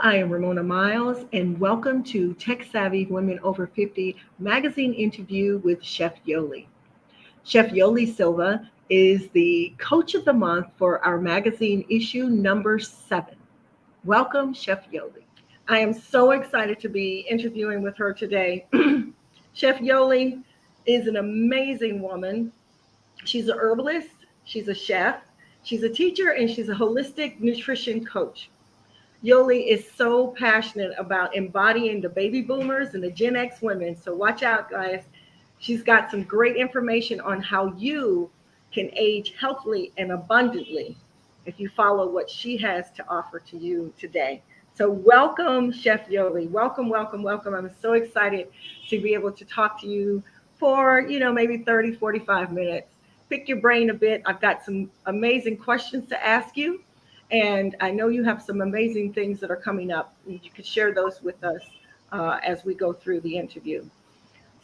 I am Ramona Miles, and welcome to Tech Savvy Women Over 50 magazine interview with Chef Yolie. Chef Yolie Silva is the Coach of the Month for our magazine issue number 7. Welcome, Chef Yolie. I am so excited to be interviewing with her today. Chef Yolie is an amazing woman. She's a herbalist, she's a chef, she's a teacher, and she's a holistic nutrition coach. Yolie is so passionate about embodying the baby boomers and the Gen X women. So watch out, guys. She's got some great information on how you can age healthily and abundantly if you follow what she has to offer to you today. So welcome, Chef Yolie. Welcome, welcome, welcome. I'm so excited to be able to talk to you for, maybe 30, 45 minutes. Pick your brain a bit. I've got some amazing questions to ask you. And I know you have some amazing things that are coming up. You could share those with us as we go through the interview.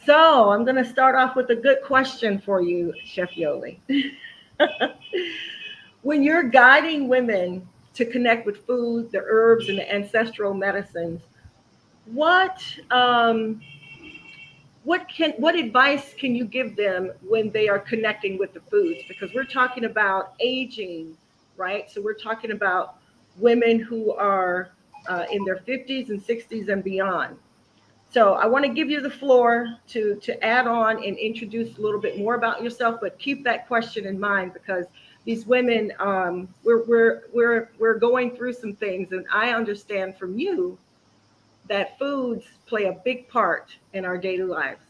So I'm going to start off with a good question for you, Chef Yolie. When you're guiding women to connect with food, the herbs, and the ancestral medicines, what what advice can you give them when they are connecting with the foods? Because we're talking about aging, right? So we're talking about women who are in their 50s and 60s and beyond. So I want to give you the floor to add on and introduce a little bit more about yourself, but keep that question in mind because these women, we're going through some things, and I understand from you that foods play a big part in our daily lives,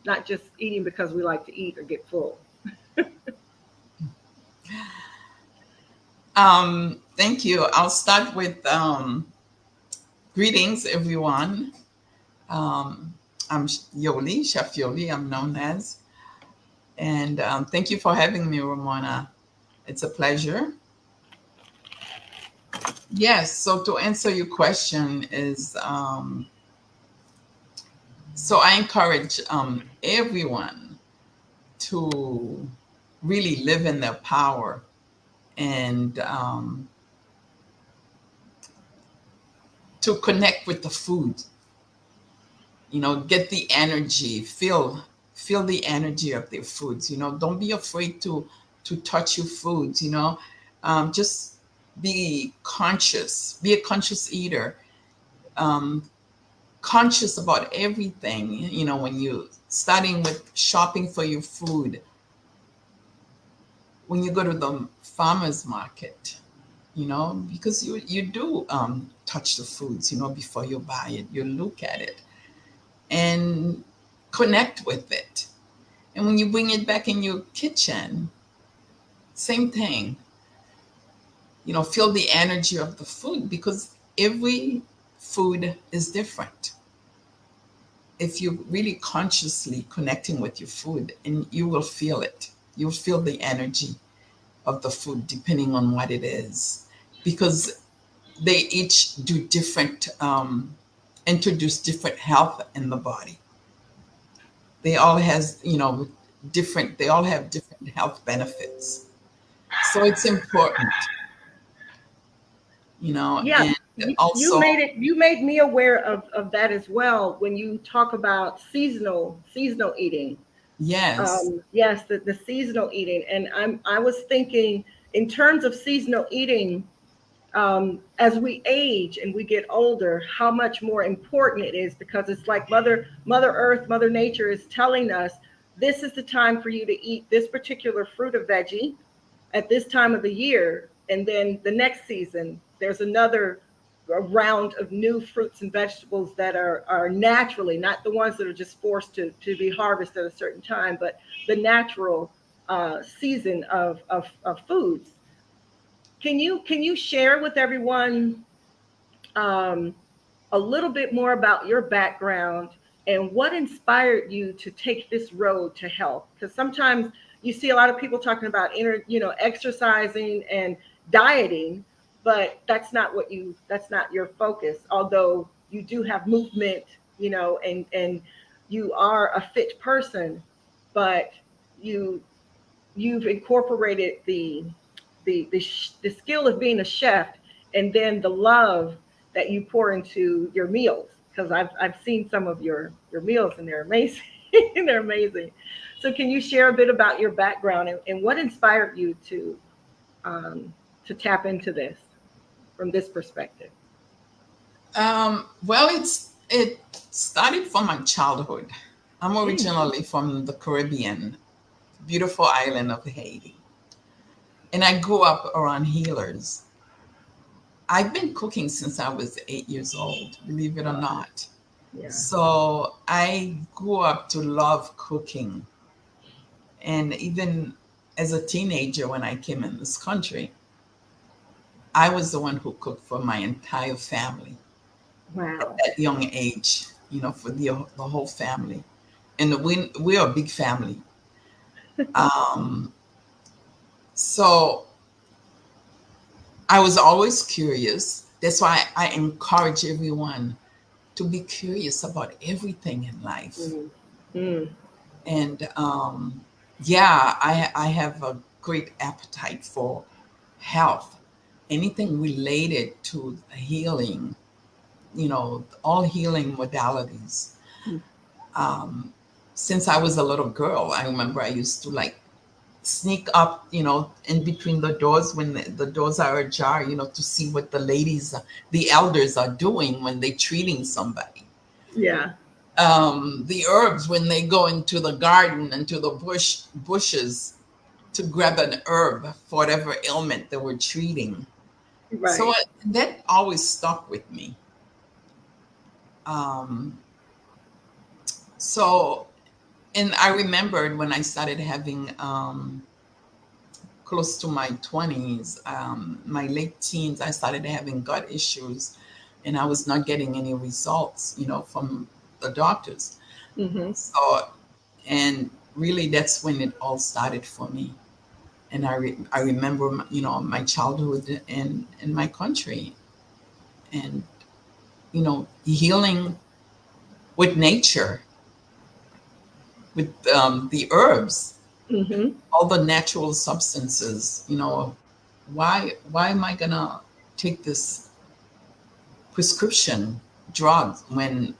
not just eating because we like to eat or get full. Thank you. I'll start with greetings, everyone. I'm Yolie, Chef Yolie, I'm known as. And thank you for having me, Ramona. It's a pleasure. Yes, so to answer your question is, so I encourage everyone to really live in their power and to connect with the food. Get the energy, feel the energy of their foods. Don't be afraid to touch your foods. Just be conscious, be a conscious eater, um, conscious about everything. When you starting with shopping for your food, when you go to the farmers market, because you do touch the foods, before you buy it, you look at it and connect with it. And when you bring it back in your kitchen, same thing. Feel the energy of the food because every food is different. If you're really consciously connecting with your food, and you will feel it, you'll feel the energy of the food depending on what it is, because they each do different, introduce different health in the body. They all they all have different health benefits. So it's important, Yeah, and you also, made me aware of that as well when you talk about seasonal eating. yes, Yes, the seasonal eating, and I was thinking in terms of seasonal eating, as we age and we get older, how much more important it is because it's like Mother Earth, Mother Nature is telling us this is the time for you to eat this particular fruit or veggie at this time of the year, and then the next season there's another round of new fruits and vegetables that are naturally, not the ones that are just forced to be harvested at a certain time, but the natural season of foods. Can you share with everyone um, a little bit more about your background and what inspired you to take this road to health? Because sometimes you see a lot of people talking about exercising and dieting, but that's not your focus. Although you do have movement, and you are a fit person, but you you've incorporated the skill of being a chef, and then the love that you pour into your meals, because I've seen some of your meals and they're amazing. They're amazing. So can you share a bit about your background and what inspired you um, to tap into this from this perspective? Well, it started from my childhood. I'm Mm, originally from the Caribbean, beautiful island of Haiti, and I grew up around healers. I've been cooking since I was 8 years old, believe it or wow. not. Yeah. So I grew up to love cooking. And even as a teenager, when I came in this country, I was the one who cooked for my entire family at Wow. that young age, for the whole family. And we are a big family. Um, so I was always curious. That's why I encourage everyone to be curious about everything in life. Mm, mm, And yeah, I have a great appetite for health, anything related to healing, all healing modalities. mm. Um, since I was a little girl, I remember I used to like sneak up, in between the doors when the doors are ajar, to see what the ladies, the elders are doing when they're treating somebody. Yeah. The herbs when they go into the garden, into the bushes to grab an herb for whatever ailment they were treating. So Right. that always stuck with me. Um, so, and I remembered when I started having close to my 20s, my late teens, I started having gut issues and I was not getting any results, from the doctors. Mm-hmm. So, and really that's when it all started for me. And I remember, my childhood in my country and, healing with nature, with the herbs, Mm-hmm. all the natural substances. Why am I gonna take this prescription drug when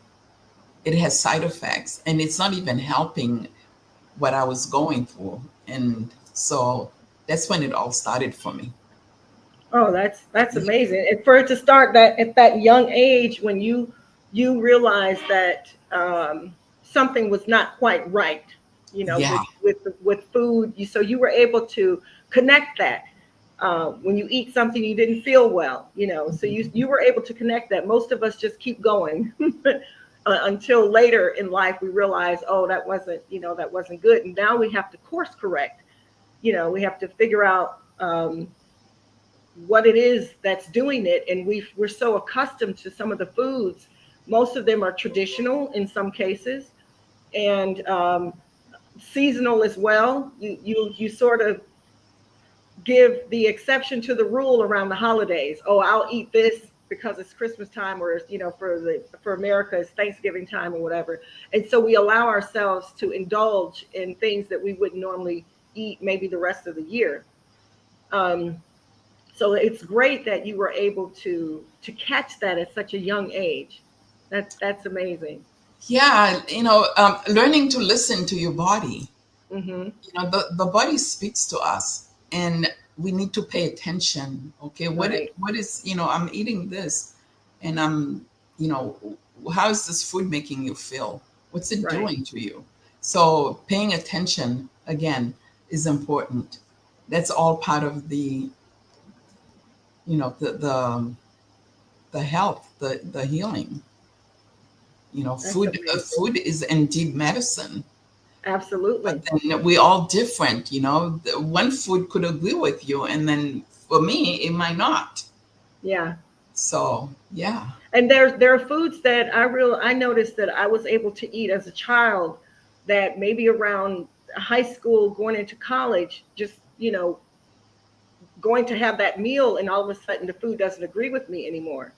it has side effects and it's not even helping what I was going through? And so that's when it all started for me. Oh, that's amazing. And for it to start that at that young age, when you realize that something was not quite right, Yeah. with food, so you were able to connect that. When you eat something you didn't feel well, so you were able to connect that. Most of us just keep going until later in life we realize, oh, that wasn't good, and now we have to course correct. We have to figure out. What it is that's doing it, and we're so accustomed to some of the foods. Most of them are traditional in some cases, and seasonal as well. You sort of give the exception to the rule around the holidays. Oh, I'll eat this because it's Christmas time, or for America it's Thanksgiving time or whatever. And so we allow ourselves to indulge in things that we wouldn't normally eat maybe the rest of the year. um, so it's great that you were able to catch that at such a young age. That's amazing. Yeah, learning to listen to your body. Hmm. The body speaks to us and we need to pay attention. Okay, Right. what is, I'm eating this and I'm, you know, how is this food making you feel? What's it Right. doing to you? So paying attention again is important. That's all part of the health, the healing. That's amazing. Food is indeed medicine. But Absolutely. then we all different, one food could agree with you, and then for me, it might not. Yeah. So, yeah. And there are foods that I noticed that I was able to eat as a child, that maybe around high school going into college, just going to have that meal, and all of a sudden the food doesn't agree with me anymore.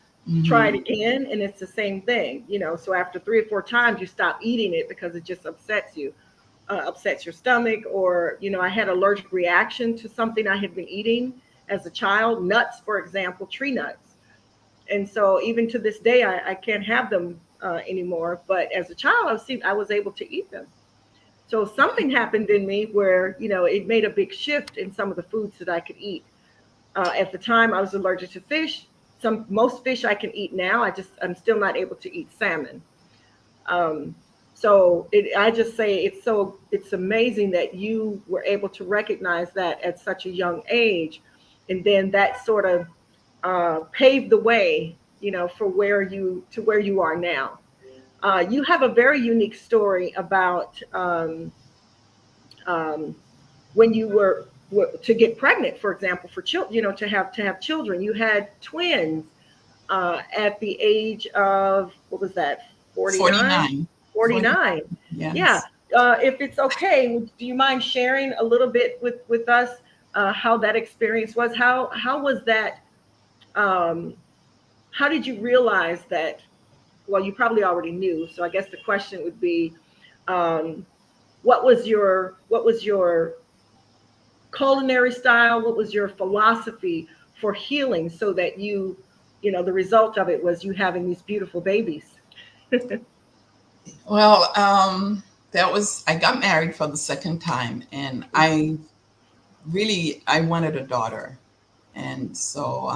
Try it Hmm. again and it's the same thing. So after 3 or 4 times you stop eating it because it just upsets you, upsets your stomach. Or I had allergic reaction to something I had been eating as a child, nuts, for example, tree nuts. and so even to this day, I can't have them anymore. But as a child, I was able to eat them. So something happened in me where it made a big shift in some of the foods that I could eat. At the time, I was allergic to fish. Most fish I can eat now. I'm still not able to eat salmon. Um, I just say it's amazing that you were able to recognize that at such a young age, and then that sort of paved the way, for where you are now. You have a very unique story about um, when you were to get pregnant, for example, for children, to have children. You had twins at the age of, what was that, 49? 49. 49. 49. Yeah. Yes. If it's okay, do you mind sharing a little bit with us how that experience was? How was that? Um, how did you realize that? Well, you probably already knew. So I guess the question would be, um, what was your culinary style? What was your philosophy for healing so that the result of it was you having these beautiful babies? Well, I got married for the second time, and I wanted a daughter. And so,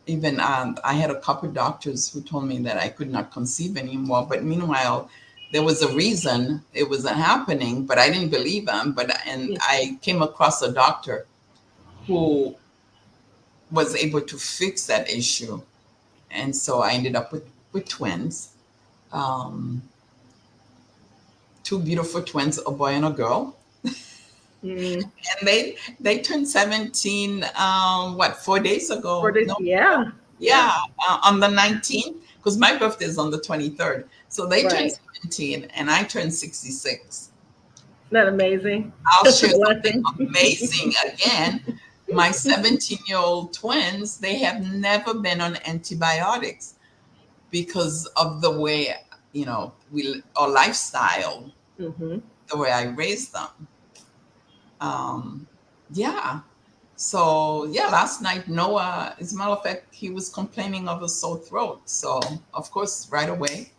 even I had a couple doctors who told me that I could not conceive anymore. But meanwhile, there was a reason it wasn't happening, but I didn't believe them. And Yeah. I came across a doctor who was able to fix that issue. And so I ended up with twins, um, two beautiful twins, a boy and a girl. Mm. And they turned 17, 4 days For ago? this, No, yeah, yeah, yeah, on the 19th, because my birthday is on the 23rd. So they turned right. 17 and I turned 66. Isn't that amazing? I'll It's a share something blessing. amazing again. My 17-year-old twins, they have never been on antibiotics because of the way, our lifestyle, Hmm. the way I raised them. Um, yeah. So yeah, last night Noah, as a matter of fact, he was complaining of a sore throat. So of course, right away,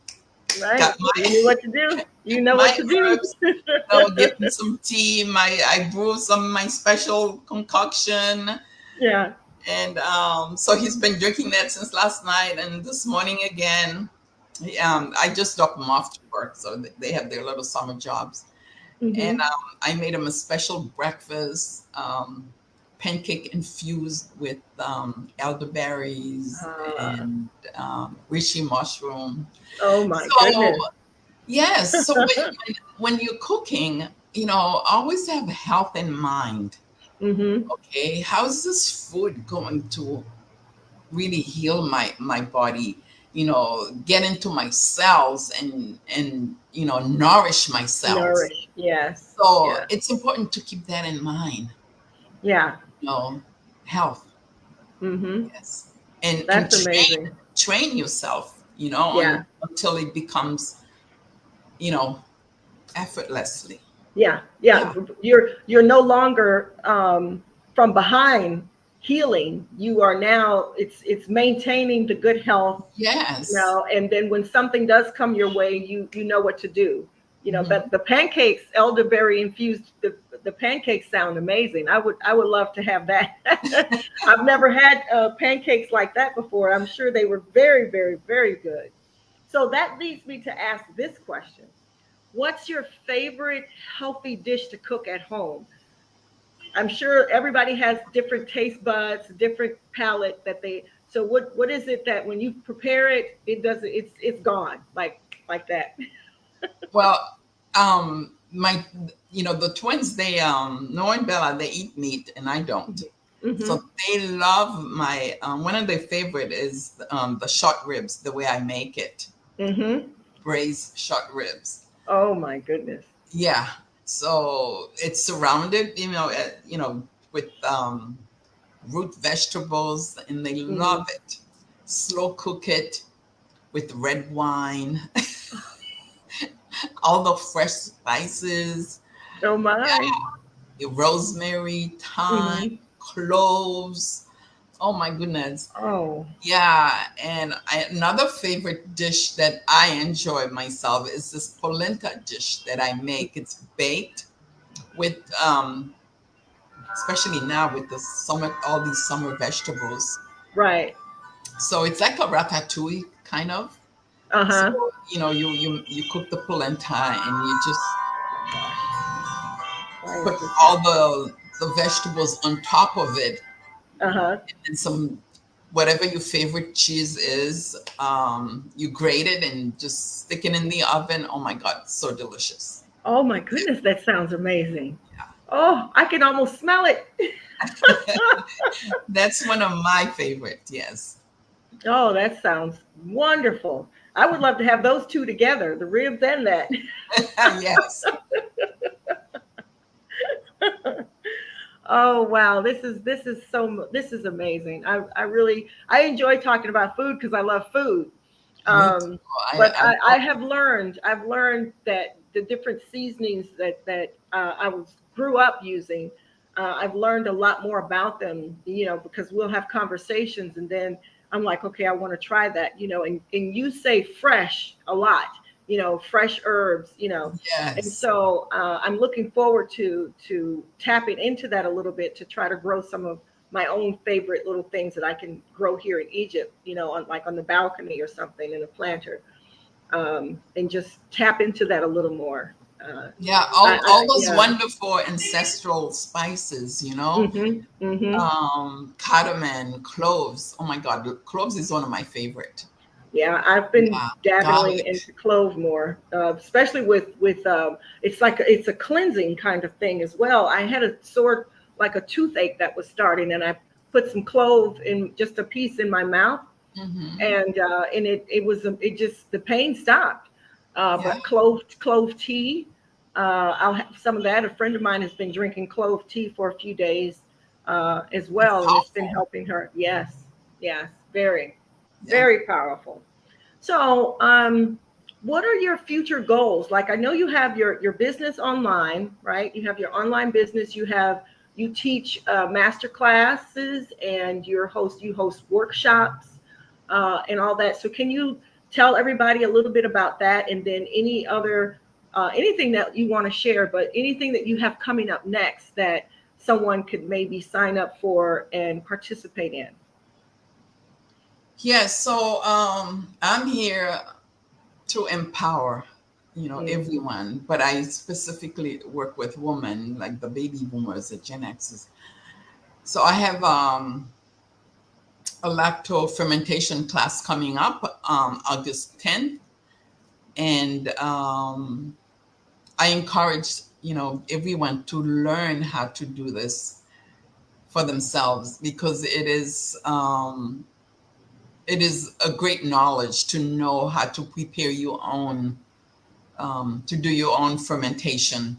got Right. You my knew what to do. You know what my to do. herbs. Give him some tea. I brew some my special concoction, Yeah. and so he's been drinking that since last night and this morning again. I just dropped them off to work, so they have their little summer jobs. And Hmm. I made him a special breakfast, pancake infused with elderberries Uh, and reishi mushroom. oh my So goodness. yes, so when you're cooking, always have health in mind. Hmm. Okay, how's this food going to really heal my body? Get into my cells and nourish my cells. Nourish. Yes. So Yeah. it's important to keep that in mind. Yeah. You know, health, Hmm. yes, and That's amazing. train yourself. Yeah. Until it becomes you know effortlessly. Yeah, yeah. Yeah. You're no longer from behind healing. You are now. It's maintaining the good health, Yes. and then when something does come your way, you know what to do. But Hmm. the pancakes, elderberry infused, the pancakes sound amazing. I would love to have that. I've never had pancakes like that before. I'm sure they were very, very, very good. So that leads me to ask this question. What's your favorite healthy dish to cook at home? I'm sure everybody has different taste buds, different palate that they. So what is it that when you prepare it, it doesn't. It's gone like that. Well, my the twins, they Noah and Bella, they eat meat and I don't. Mm-hmm. So they love my one of their favorite is the short ribs, the way I make it, Mm-hmm. braised short ribs. Oh my goodness. Yeah. So it's surrounded, with root vegetables, and they Mm-hmm. love it. Slow cook it with red wine, all the fresh spices, Oh my. rosemary, thyme, Mm-hmm. cloves, Oh my goodness. Oh, Yeah, and another favorite dish that I enjoy myself is this polenta dish that I make. It's baked with, especially now with the summer, all these summer vegetables. right. So it's like a ratatouille kind of. So Uh-huh. you cook the polenta and you just Why is put this all not? the vegetables on top of it, Uh-huh. and some whatever your favorite cheese is. You grate it and just stick it in the oven. Oh my God, so delicious. Oh my goodness, that sounds amazing. Oh, I can almost smell it. That's one of my favorite. Yes. Oh, that sounds wonderful. I would love to have those two together, the ribs and that. Yes. Oh wow, this is amazing. I really I enjoy talking about food because I love food. Me too. Um, I, but I I love have learned that the different seasonings that I was grew up using, I've learned a lot more about them. Because we'll have conversations and then I'm like, okay, I want to try that. And you say fresh a lot. Fresh herbs. And yes. so I'm looking forward to tapping into that a little bit to try to grow some of my own favorite little things that I can grow here in Egypt, on the balcony or something in a planter, and just tap into that a little more. Uh, Yeah, all those yeah. wonderful ancestral spices, Mm-hmm. cardamom, cloves. Oh my God, cloves is one of my favorite. Yeah, I've been Yeah, dabbling garlic. into clove more, especially with it's a cleansing kind of thing as well. I had a sort like a toothache that was starting, and I put some clove in just a piece in my mouth, Hmm. and it just the pain stopped. Yeah, But clove tea, I'll have some of that. A friend of mine has been drinking clove tea for a few days as it's well, and it's been powerful. helping her. Yes, yes, very, Yeah. very powerful. So, what are your future goals? Like, I know you have your business online, right? You have your online business. You teach master classes, and you host workshops, and all that. So, can you tell everybody a little bit about that, and then anything that you want to share, but anything that you have coming up next that someone could maybe sign up for and participate in? Yes, so I'm here to empower, Mm. everyone, but I specifically work with women like the baby boomers, the Gen X's. So I have a lacto fermentation class coming up August 10th, and I encourage everyone to learn how to do this for themselves because it is a great knowledge to know how to prepare your own to do your own fermentation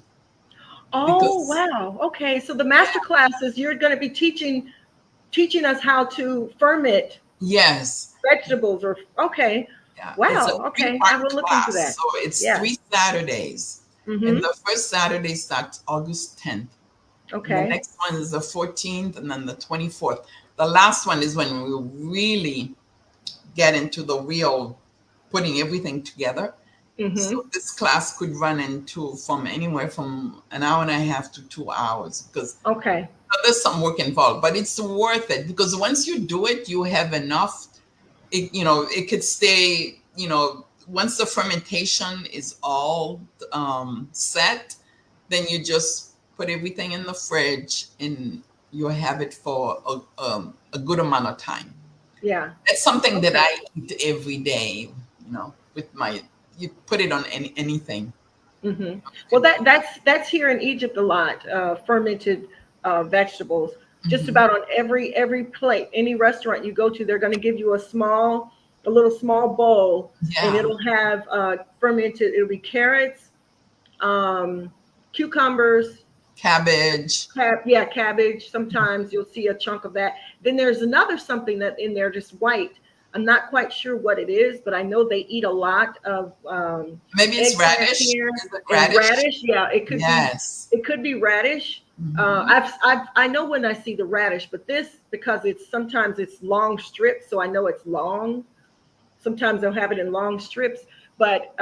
Oh, because wow. Okay. So the yeah, master classes, you're going to be teaching us how to ferment yes, vegetables or okay. yeah, it's a Wow. Okay. I three-part will look into class, that. so it's Yeah. 3 Saturdays, and Mhm. the first Saturday starts August 10th. And the Okay. next one is the 14th, and then the 24th. The last one is when we really get into the real putting everything together. So Mhm. this class could run into from anywhere from an hour and a half to 2 hours because Okay. there's some work involved, but it's worth it because once you do it, you have enough. It could stay. Once the fermentation is all set, then you just put everything in the fridge and you have it for a good amount of time. Yeah. It's something that Okay. I eat every day. With my you put it on anything. Mhm. Well, It- that's here in Egypt a lot. Fermented vegetables. Just mhm. about on every plate, any restaurant you go to, they're going to give you a little small bowl, and Yeah, it'll have fermented. It'll be carrots, um, cucumbers, cabbage. yeah, cabbage. Sometimes you'll see a chunk of that. Then there's another something that in there just white. I'm not quite sure what it is, but I know they eat a lot of Maybe it's eggplant radish. here Is it and radish? radish. Yeah, Yes. it could be radish. Hmm. I know when I see the radish, but this, because sometimes it's long strips, so I know it's long. Sometimes they'll have it in long strips, but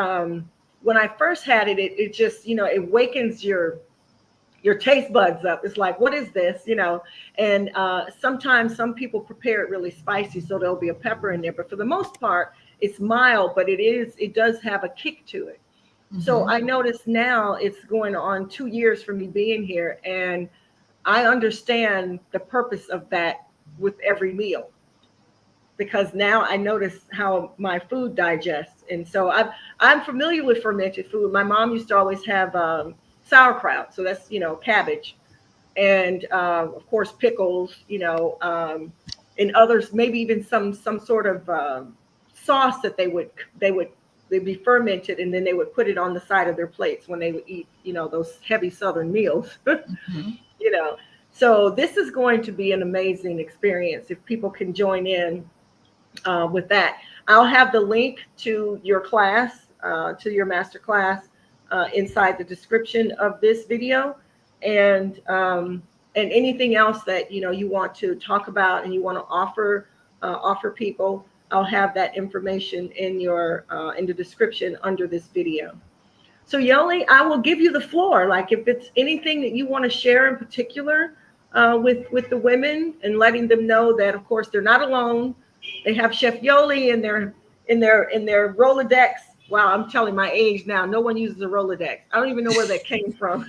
when I first had it, it just, it wakens your taste buds up. It's like, what is this? And sometimes some people prepare it really spicy, so there'll be a pepper in there. But for the most part, it's mild, but it does have a kick to it. So Hmm. I notice now it's going on 2 years for me being here, and I understand the purpose of that with every meal, because now I notice how my food digests. And so I'm familiar with fermented food. My mom used to always have sauerkraut, so that's cabbage, and of course pickles, and others, maybe even some sort of sauce that they'd be fermented, and then they would put it on the side of their plates when they would eat, those heavy Southern meals. Hmm. you know. So this is going to be an amazing experience if people can join in with that. I'll have the link to your class, to your master class, inside the description of this video, and anything else that you want to talk about and you want to offer people. I'll have that information in the description under this video. So Yoli, I will give you the floor. Like, if it's anything that you want to share in particular with the women, and letting them know that, of course, they're not alone. They have Chef Yoli in their Rolodex. Wow, I'm telling my age now. No one uses a Rolodex. I don't even know where that came from.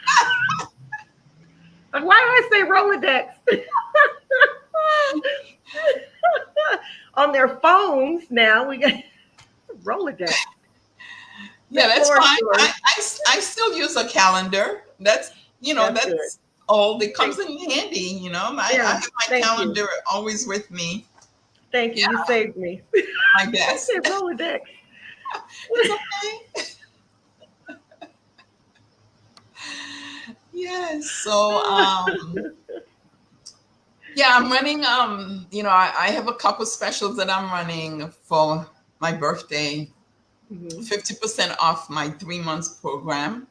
Like, why do I say Rolodex? On their phones now, we got Rolodex. The Yeah, that's floor is fine. yours. I still use a calendar. That's good. That's all. It comes Thank in handy. I Yeah, have my thank you. calendar always with me. Thank you. Yeah, You saved me. my I desk. said Rolodex. It's okay. Yes. So, yeah, I'm running. I have a couple specials that I'm running for my birthday. Mhm. 50% off my 3 months program,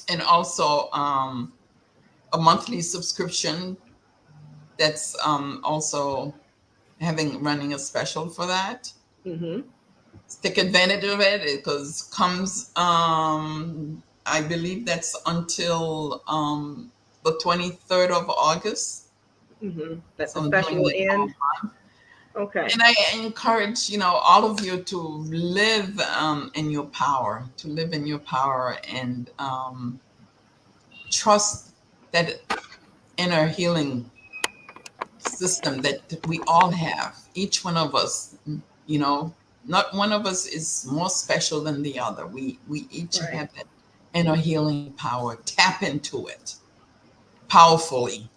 and also a monthly subscription that's also having running a special for that. Mhm. Take advantage of it because comes I believe that's until the 23rd of August. Mhm. That the So special during will the end. Okay. and I encourage all of you to live in your power, and trust that inner healing system that we all have. Each one of us, you know, not one of us is more special than the other. We each Right. have that inner healing power. Tap into it powerfully.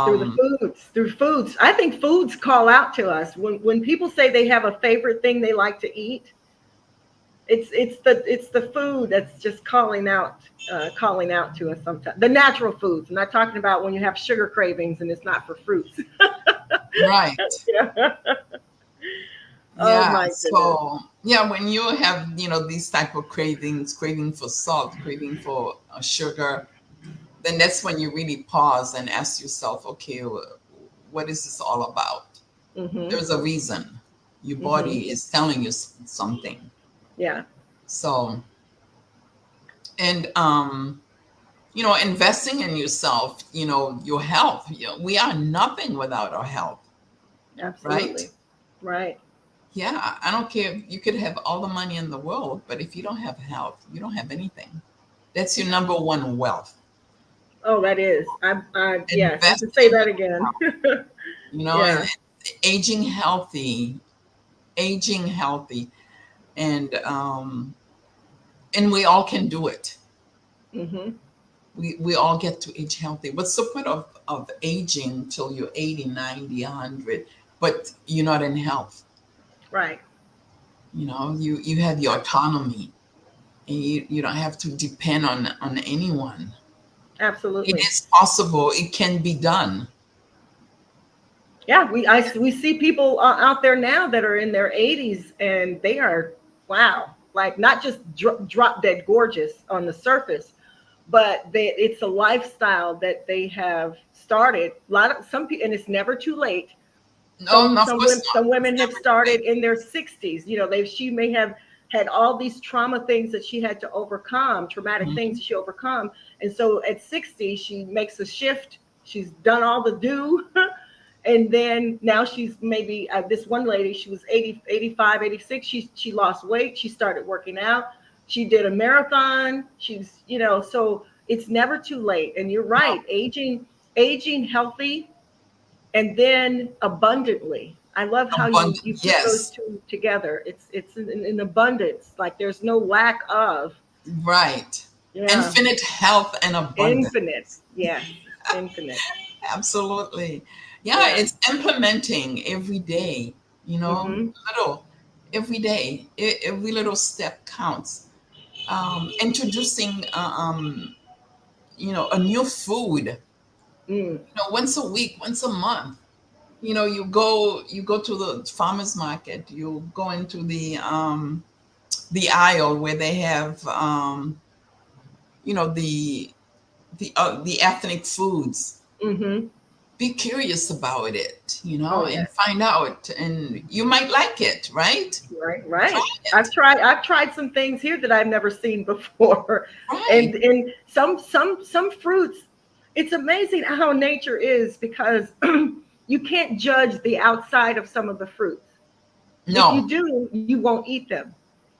Through the Um, foods. Through foods. I think foods call out to us when people say they have a favorite thing they like to eat. It's the food that's just calling out to us sometimes. The natural foods. I'm not talking about when you have sugar cravings and it's not for fruits. right. Yeah. Oh Yeah. my goodness. So yeah, when you have these type of cravings, craving for salt, craving for sugar, then that's when you really pause and ask yourself, okay, what is this all about? Mhm. There's a reason. Your Mhm. body is telling you something. Yeah. So, and investing in yourself, your health. We are nothing without our health, right? Absolutely. Right. Yeah, I don't care. You could have all the money in the world, but if you don't have health, you don't have anything. That's your number one wealth. Oh, that is. I yes, you can Invest say in that your again. health, and Yeah. aging healthy, aging healthy, and we all can do it. Mhm. We all get to age healthy. What's the point of aging till you're 80, 90, 100, but you're not in health? Right. You have your autonomy, and you don't have to depend on anyone. It Absolutely. is possible. It can be done. Yeah, we see people out there now that are in their 80s, and they are, wow, like, not just drop dead gorgeous on the surface, but it's a lifestyle that they have started. A lot of some people, and it's never too late. No, no, of course Some not. It's women have never too started late. in their 60s. You know, she may have had all these trauma things that she had to overcome, traumatic things Mhm. she overcome, and so at 60 she makes a shift. She's done all the do. And then now she's maybe this one lady, she was 80, 85, 86. She lost weight, she started working out, she did a marathon. She's, you know, so it's never too late. And you're No, right, aging healthy and then abundantly. I love how abundant. you put those Yes, two together. It's in abundance, like there's no lack of. right. Yeah, Infinite health and infinite. abundance. Yes, infinite. Absolutely. Yeah, Yeah. it's implementing every day, Mm-hmm. little, every day, every little step counts. Introducing, a new food, Mm. once a week, once a month. You go to the farmers market, you go into the aisle where they have, the ethnic foods. Mm-hmm. Be curious about it, Oh and yes. find out, and you might like it, right? Right, Try right. it. I've tried some things here that I've never seen before. Right. And some fruits, it's amazing how nature is because you can't judge the outside of some of the fruits. If you No. do, you won't eat them.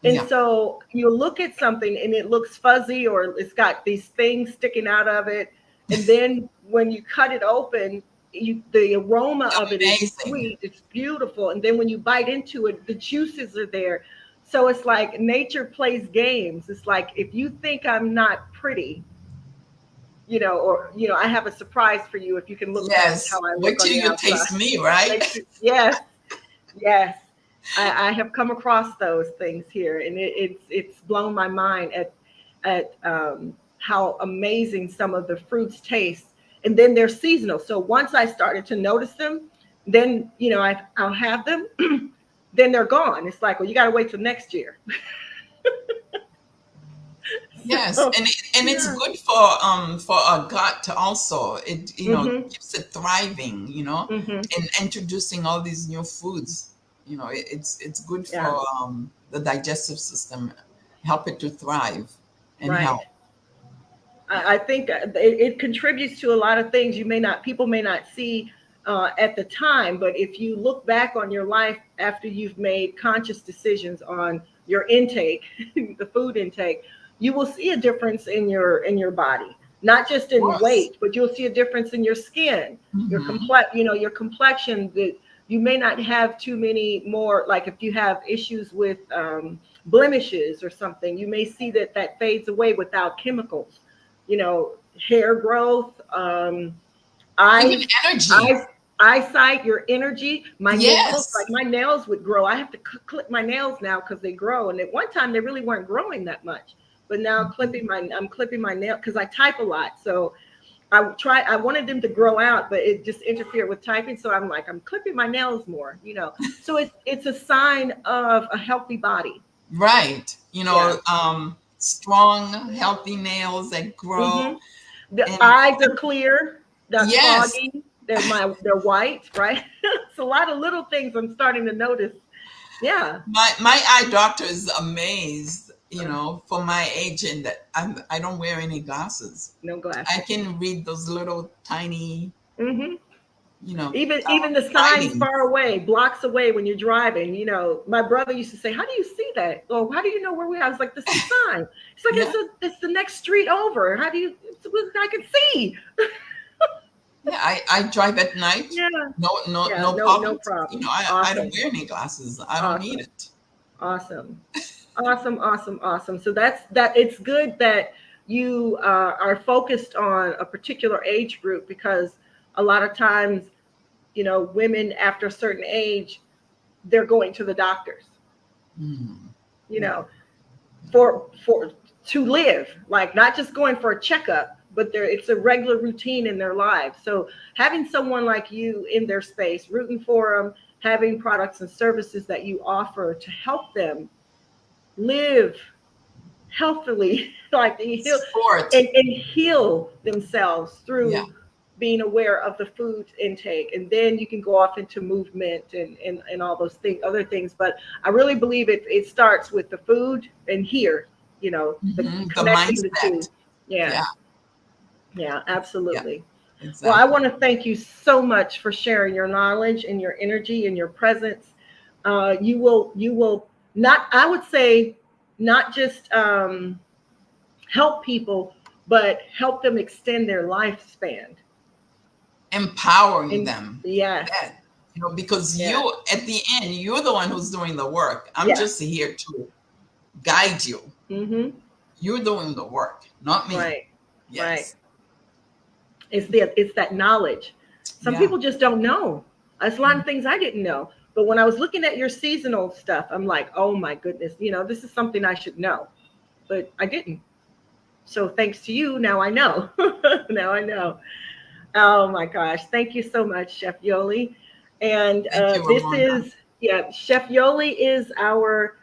And Yeah. so you look at something and it looks fuzzy or it's got these things sticking out of it. And then when you cut it open, the aroma of it is Amazing. sweet, it's beautiful. And then when you bite into it, the juices are there. So it's like nature plays games. It's like if you think I'm not pretty, or I have a surprise for you if you can look past how Yes. I Wait look on till the you outside. taste me, right? Yes, yes. I have come across those things here, and it's blown my mind at how amazing some of the fruits taste. And then they're seasonal. So once I started to notice them, then I'll have them. Then they're gone. It's like, well, you got to wait till next year. Yes, So and it's yeah. good for our gut to also, it Mhm. keeps it thriving, Mhm. and introducing all these new foods, it's good Yeah. for the digestive system, help it to thrive and Right. help. I think it contributes to a lot of things people may not see at the time, but if you look back on your life after you've made conscious decisions on your intake, the food intake, you will see a difference in your body, not just Of in course. weight, but you'll see a difference in your skin, Hmm. your complexion. That you may not have too many more. Like if you have issues with blemishes or something, you may see that fades away without chemicals. Hair growth, Even eyes, energy. eyes, eyesight, your energy. My nails, like Yes. my nails would grow. I have to clip my nails now because they grow. And at one time they really weren't growing that much. But now I'm clipping my nail because I type a lot. So I wanted them to grow out, but it just interfered with typing. So I'm clipping my nails more. So it's a sign of a healthy body. Right. Yeah. Strong, healthy nails that grow. Hmm. The And eyes are clear, not yes, foggy. They're white, right? It's a lot of little things I'm starting to notice. Yeah. my eye doctor is amazed, Uh, for my age, and that I don't wear any glasses. no I glasses. can read those little tiny, Hmm. Even the signs writing. far away, blocks away when you're driving. My brother used to say, "How do you see that? Oh, how do you know where we are?" I was like, "This is the sign." It's like Yeah, it's the next street over. How do you? I can see. yeah. I drive at night. Yeah. No Yeah. No problems. problem. I don't Awesome. wear any glasses. I don't need Awesome. it. Awesome. Awesome, awesome, awesome. So that it's good that you are focused on a particular age group because a lot of times, women after a certain age, they're going to the doctors, Mm. you Yeah. know, for to live, like not just going for a checkup, but it's a regular routine in their lives. So having someone like you in their space, rooting for them, having products and services that you offer to help them live healthily, like heal Sport. and heal themselves Yeah. through being aware of the food intake. And then you can go off into movement and all those things, other things. But I really believe it starts with the food and here, the The connecting the mindset. two. Yeah, Yeah. yeah, Yeah. absolutely. Well, I Exactly. want to thank you so much for sharing your knowledge and your energy and your presence. You will not, I would say, not just help people, but help them extend their lifespan. Empowering And them. yes, Yeah. Because yes, at the end, you're the one who's doing the work. I'm yes. just here to guide you. Mm-hmm. You're doing the work, not me. Right, right. Yes. It's that knowledge. Some Yeah. people just don't know. There's a lot of things I didn't know. But when I was looking at your seasonal stuff, I'm like, oh my goodness, this is something I should know. But I didn't. So thanks to you, now I know. Now I know. Oh my gosh. Thank you so much, Chef Yoli. And Thank you, this Ramona. is, yeah, Chef Yoli is our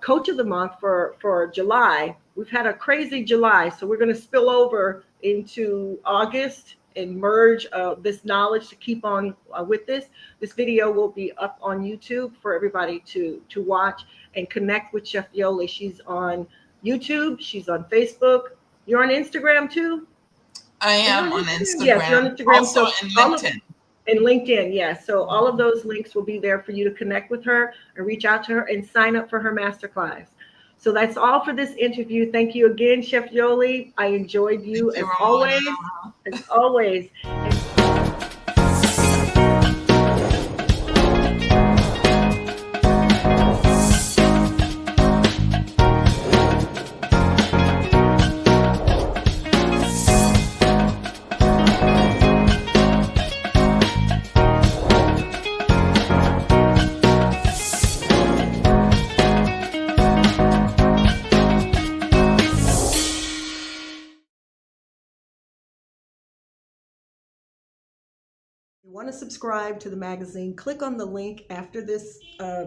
coach of the month for July. We've had a crazy July, so we're going to spill over into August and merge this knowledge to keep on with this. This video will be up on YouTube for everybody to watch and connect with Chef Yoli. She's on YouTube. She's on Facebook. You're on Instagram too? I Are you am on on Instagram? Yes, you're Instagram, on Instagram. also So in all of LinkedIn. and LinkedIn, yes. So all of those links will be there for you to connect with her and reach out to her and sign up for her masterclass. So that's all for this interview. Thank you again, Chef Yoli. I enjoyed Thank you you, as Ramona. always, as always. If you want to subscribe to the magazine, click on the link after this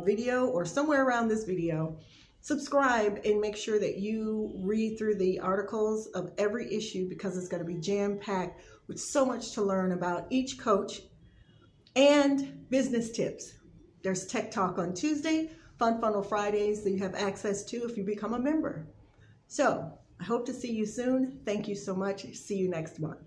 video or somewhere around this video. Subscribe and make sure that you read through the articles of every issue because it's going to be jam-packed with so much to learn about each coach and business tips. There's Tech Talk on Tuesday, Fun Funnel Fridays that you have access to if you become a member. So I hope to see you soon. Thank you so much. See you next month.